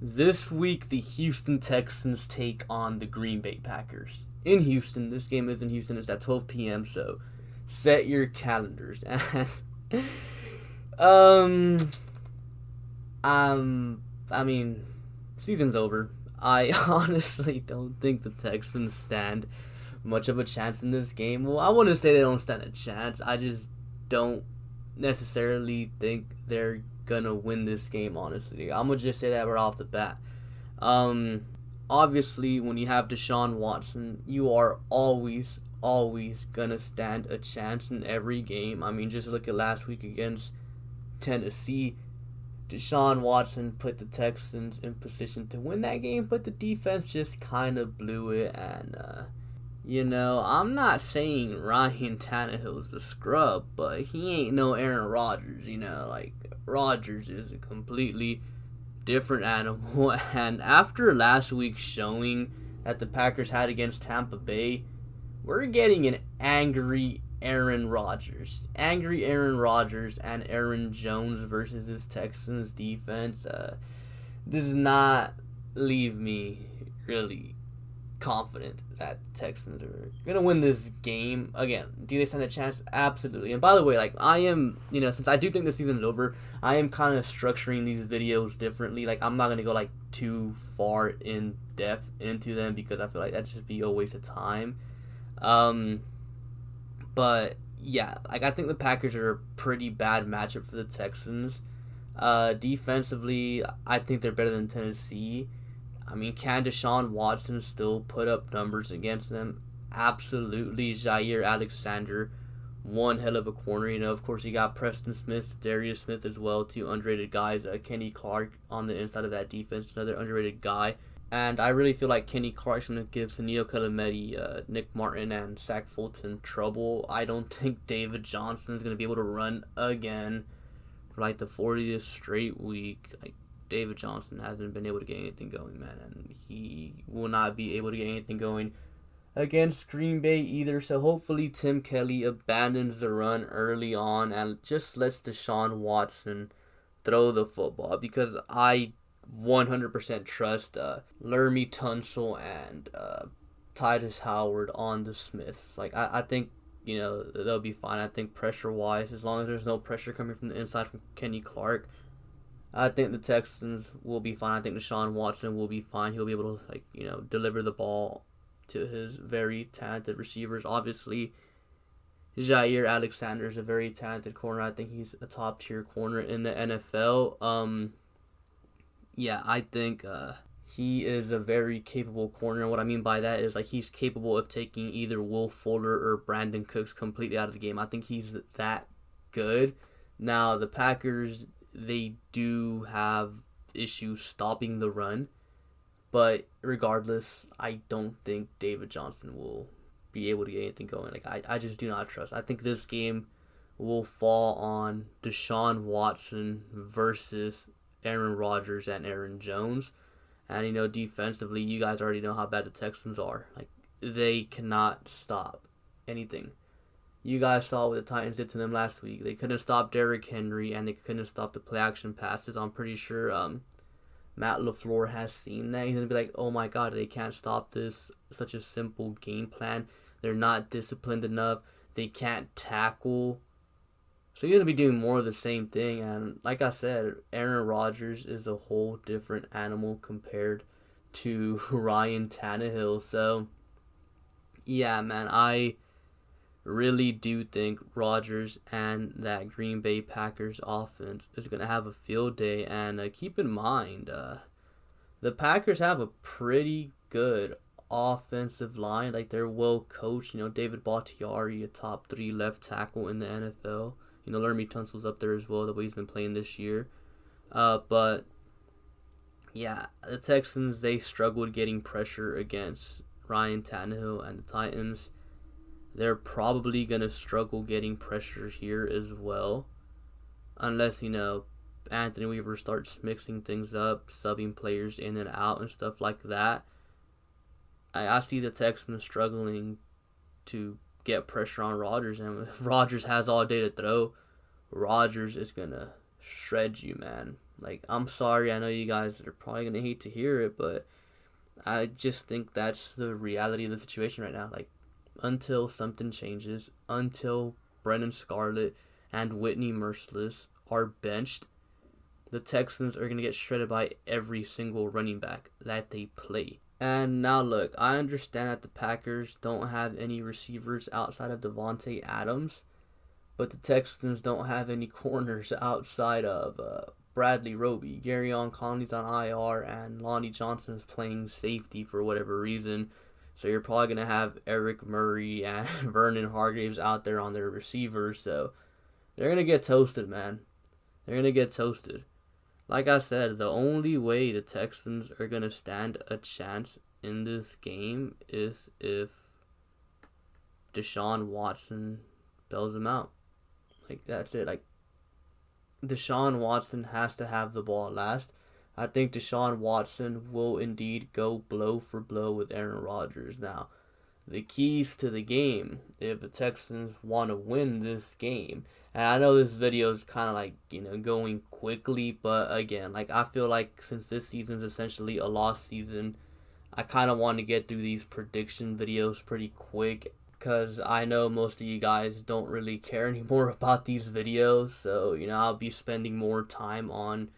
This week, the Houston Texans take on the Green Bay Packers. In Houston, this game is in Houston, it's at 12 p.m., so set your calendars. And, I mean, season's over. I honestly don't think the Texans stand much of a chance in this game. Well, I wouldn't say they don't stand a chance. I just don't necessarily think they're gonna win this game, honestly. I'm gonna just say that right off the bat. Um, Obviously, when you have Deshaun Watson, you are always gonna stand a chance in every game. I mean, just look at last week against Tennessee. Deshaun Watson put the Texans in position to win that game, but the defense just kind of blew it. And, I'm not saying Ryan Tannehill's a scrub, but he ain't no Aaron Rodgers, Like, Rodgers is a completely different animal. And after last week's showing that the Packers had against Tampa Bay, we're getting an angry Aaron Rodgers. Angry Aaron Rodgers and Aaron Jones versus this Texans defense does not leave me really confident that the Texans are going to win this game. Again, do they stand a chance? Absolutely. And by the way, I am, since I do think the season's over, I am kind of structuring these videos differently. I'm not going to go, too far in depth into them because I feel like that'd just be a waste of time. But yeah, I think the Packers are a pretty bad matchup for the Texans. Defensively, I think they're better than Tennessee. I mean, can Deshaun Watson still put up numbers against them? Absolutely. Jair Alexander, one hell of a corner. Of course, you got Preston Smith, Darius Smith as well, two underrated guys. Kenny Clark on the inside of that defense, another underrated guy. And I really feel like Kenny Clark's going to give Neil, Nick Martin, and Zach Fulton trouble. I don't think David Johnson's going to be able to run again for the 40th straight week. David Johnson hasn't been able to get anything going, man, and he will not be able to get anything going against Green Bay either. So hopefully Tim Kelly abandons the run early on and just lets Deshaun Watson throw the football, because I 100% trust Lermy Tunsil and Titus Howard on the Smiths. I think they'll be fine. I think pressure wise, as long as there's no pressure coming from the inside from Kenny Clark, I think the Texans will be fine. I think Deshaun Watson will be fine. He'll be able to deliver the ball to his very talented receivers. Obviously, Jair Alexander is a very talented corner. I think he's a top tier corner in the NFL. Yeah, I think he is a very capable corner. And what I mean by that is he's capable of taking either Will Fuller or Brandon Cooks completely out of the game. I think he's that good. Now, the Packers, they do have issues stopping the run, but regardless, I don't think David Johnson will be able to get anything going. I just do not trust. I think this game will fall on Deshaun Watson versus Aaron Rodgers and Aaron Jones. And defensively, you guys already know how bad the Texans are. They cannot stop anything. You guys saw what the Titans did to them last week. They couldn't stop Derrick Henry, and they couldn't stop the play-action passes. I'm pretty sure Matt LaFleur has seen that. He's going to be like, oh my god, they can't stop this. Such a simple game plan. They're not disciplined enough. They can't tackle. So you're going to be doing more of the same thing. And like I said, Aaron Rodgers is a whole different animal compared to Ryan Tannehill. So, yeah, man, I really do think Rodgers and that Green Bay Packers offense is going to have a field day. And keep in mind, the Packers have a pretty good offensive line. They're well coached. David Bakhtiari, a top 3 left tackle in the NFL. Lermy Tunsil's up there as well, the way he's been playing this year. But, yeah, the Texans, they struggled getting pressure against Ryan Tannehill and the Titans. They're probably going to struggle getting pressure here as well. Unless, Anthony Weaver starts mixing things up, subbing players in and out and stuff like that. I see the Texans struggling to get pressure on Rodgers. And if Rodgers has all day to throw, Rodgers is going to shred you, man. Like, I'm sorry, I know you guys are probably gonna hate to hear it, but I just think that's the reality of the situation right now. Like, until something changes, until Brennan Scarlett and Whitney Merciless are benched, the Texans are going to get shredded by every single running back that they play. And now, look, I understand that the Packers don't have any receivers outside of Devontae Adams, but the Texans don't have any corners outside of Bradley Roby. Garyon Conley's on IR, and Lonnie Johnson's playing safety for whatever reason. So you're probably going to have Eric Murray and Vernon Hargreaves out there on their receivers. So they're going to get toasted, man. They're going to get toasted. Like I said, the only way the Texans are going to stand a chance in this game is if Deshaun Watson bails them out. Like, that's it. Like, Deshaun Watson has to have the ball last. I think Deshaun Watson will indeed go blow for blow with Aaron Rodgers. Now, the keys to the game, if the Texans want to win this game, and I know this video is kind of like, going quickly, but again, like, I feel like since this season is essentially a lost season, I kind of want to get through these prediction videos pretty quick, because I know most of you guys don't really care anymore about these videos, so, I'll be spending more time on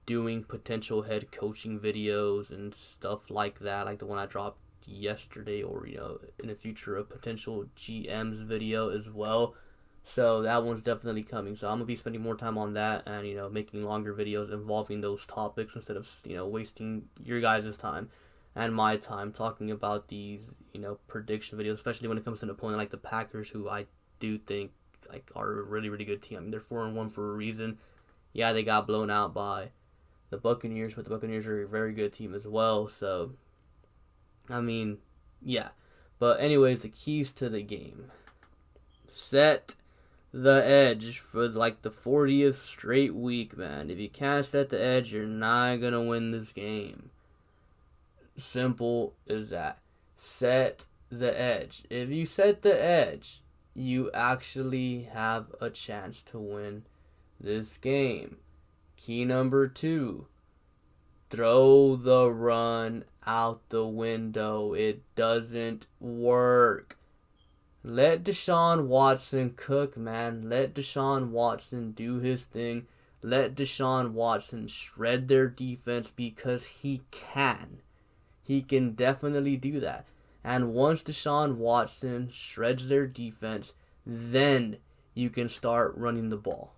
doing potential head coaching videos and stuff like that, like the one I dropped yesterday, or, in the future, a potential GM's video as well. So that one's definitely coming. So I'm going to be spending more time on that and, making longer videos involving those topics instead of, wasting your guys' time and my time talking about these, prediction videos, especially when it comes to an opponent like the Packers, who I do think like are a really, really good team. I mean, they're 4-1 for a reason. Yeah, they got blown out by the Buccaneers, but the Buccaneers are a very good team as well. So, I mean, yeah. But anyways, the keys to the game. Set the edge for like the 40th straight week, man. If you can't set the edge, you're not going to win this game. Simple as that. Set the edge. If you set the edge, you actually have a chance to win this game. Key number 2. Throw the run out the window. It doesn't work. Let Deshaun Watson cook, man. Let Deshaun Watson do his thing. Let Deshaun Watson shred their defense, because he can. He can definitely do that. And once Deshaun Watson shreds their defense, then you can start running the ball.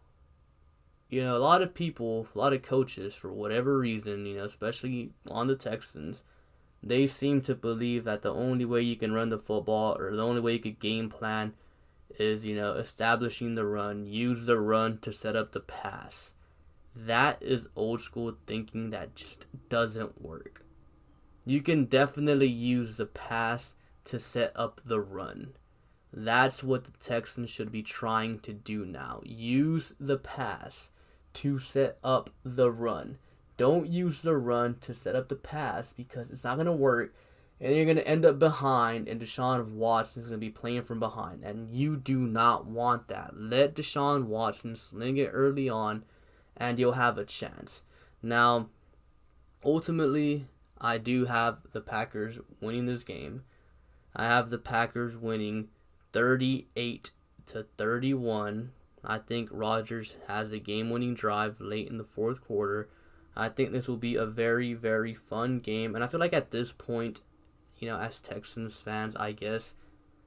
A lot of people, a lot of coaches, for whatever reason, especially on the Texans, they seem to believe that the only way you can run the football, or the only way you could game plan, is, establishing the run, use the run to set up the pass. That is old school thinking that just doesn't work. You can definitely use the pass to set up the run. That's what the Texans should be trying to do now. Use the pass to set up the run. Don't use the run to set up the pass, because it's not going to work, and you're going to end up behind, and Deshaun Watson is going to be playing from behind, and you do not want that. Let Deshaun Watson sling it early on, and you'll have a chance. Now, ultimately, I do have the Packers winning this game. I have the Packers winning 38-31. I think Rodgers has a game-winning drive late in the fourth quarter. I think this will be a very, very fun game. And I feel like at this point, as Texans fans, I guess,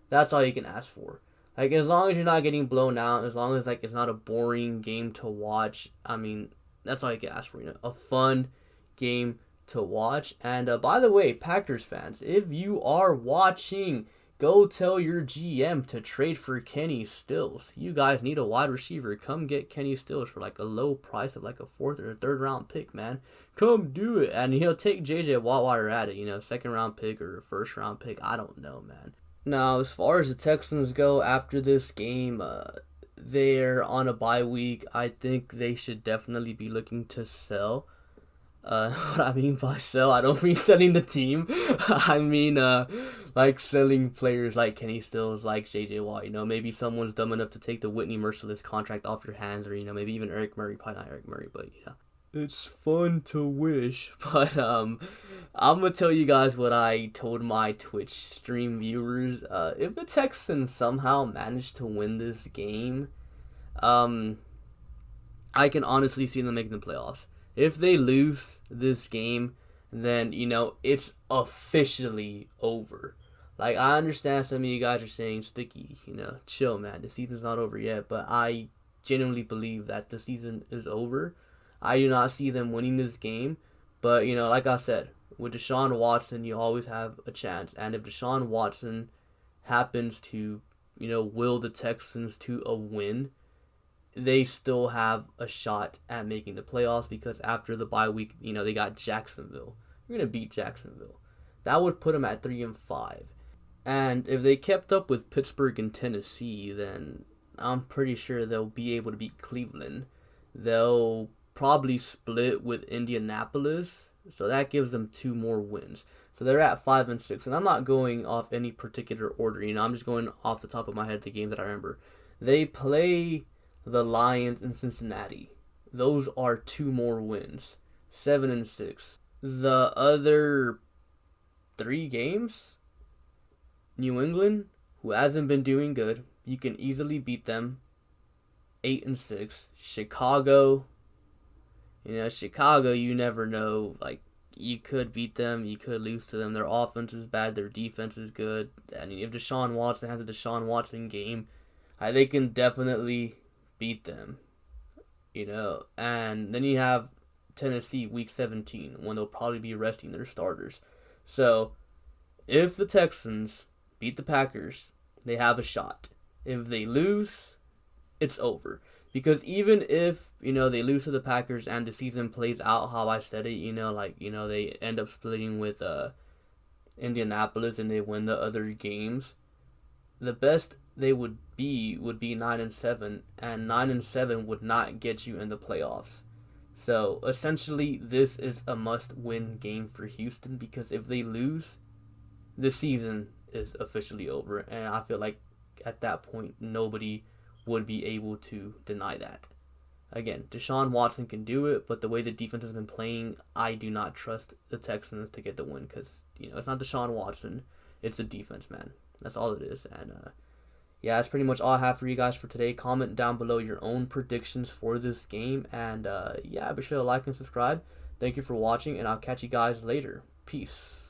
that's all you can ask for. Like, as long as you're not getting blown out, as long as, like, it's not a boring game to watch, I mean, that's all you can ask for, a fun game to watch. And by the way, Packers fans, if you are watching, go tell your GM to trade for Kenny Stills. You guys need a wide receiver. Come get Kenny Stills for like a low price of like a 4th or 3rd round pick, man. Come do it. And he'll take JJ Watt while you're at it, 2nd round pick or a 1st round pick. I don't know, man. Now, as far as the Texans go after this game, they're on a bye week. I think they should definitely be looking to sell. What I mean by sell, I don't mean selling the team. I mean, like selling players like Kenny Stills, like JJ Watt. Maybe someone's dumb enough to take the Whitney Merciless contract off your hands, or maybe even Eric Murray. Probably not Eric Murray, but It's fun to wish, but I'm gonna tell you guys what I told my Twitch stream viewers. If the Texans somehow manage to win this game, um, I can honestly see them making the playoffs. If they lose this game, then it's officially over. Like, I understand some of you guys are saying, Sticky, chill, man. The season's not over yet, but I genuinely believe that the season is over. I do not see them winning this game, but like I said, with Deshaun Watson, you always have a chance. And if Deshaun Watson happens to, will the Texans to a win, they still have a shot at making the playoffs because after the bye week, they got Jacksonville. You're gonna beat Jacksonville. That would put them at 3-5. And if they kept up with Pittsburgh and Tennessee, then I'm pretty sure they'll be able to beat Cleveland. They'll probably split with Indianapolis, so that gives them 2 more wins. So they're at 5-6, and I'm not going off any particular order. I'm just going off the top of my head the games that I remember. They play the Lions in Cincinnati. Those are 2 more wins. 7-6. The other 3 games, New England, who hasn't been doing good, you can easily beat them. 8-6. Chicago, Chicago, you never know. Like, you could beat them, you could lose to them. Their offense is bad, their defense is good. I mean, if Deshaun Watson has a Deshaun Watson game, they can definitely beat them. And then you have Tennessee week 17, when they'll probably be resting their starters. So, if the Texans beat the Packers, they have a shot. If they lose, it's over. Because even if, they lose to the Packers and the season plays out how I said it, they end up splitting with Indianapolis and they win the other games, the best they would be 9-7, and 9-7 would not get you in the playoffs. So essentially, this is a must-win game for Houston because if they lose, the season is officially over, and I feel like at that point nobody would be able to deny that. Again, Deshaun Watson can do it, but the way the defense has been playing, I do not trust the Texans to get the win because it's not Deshaun Watson, it's the defense, man. That's all it is. And yeah, that's pretty much all I have for you guys for today. Comment down below your own predictions for this game, and yeah, be sure to like and subscribe. Thank you for watching, and I'll catch you guys later. Peace.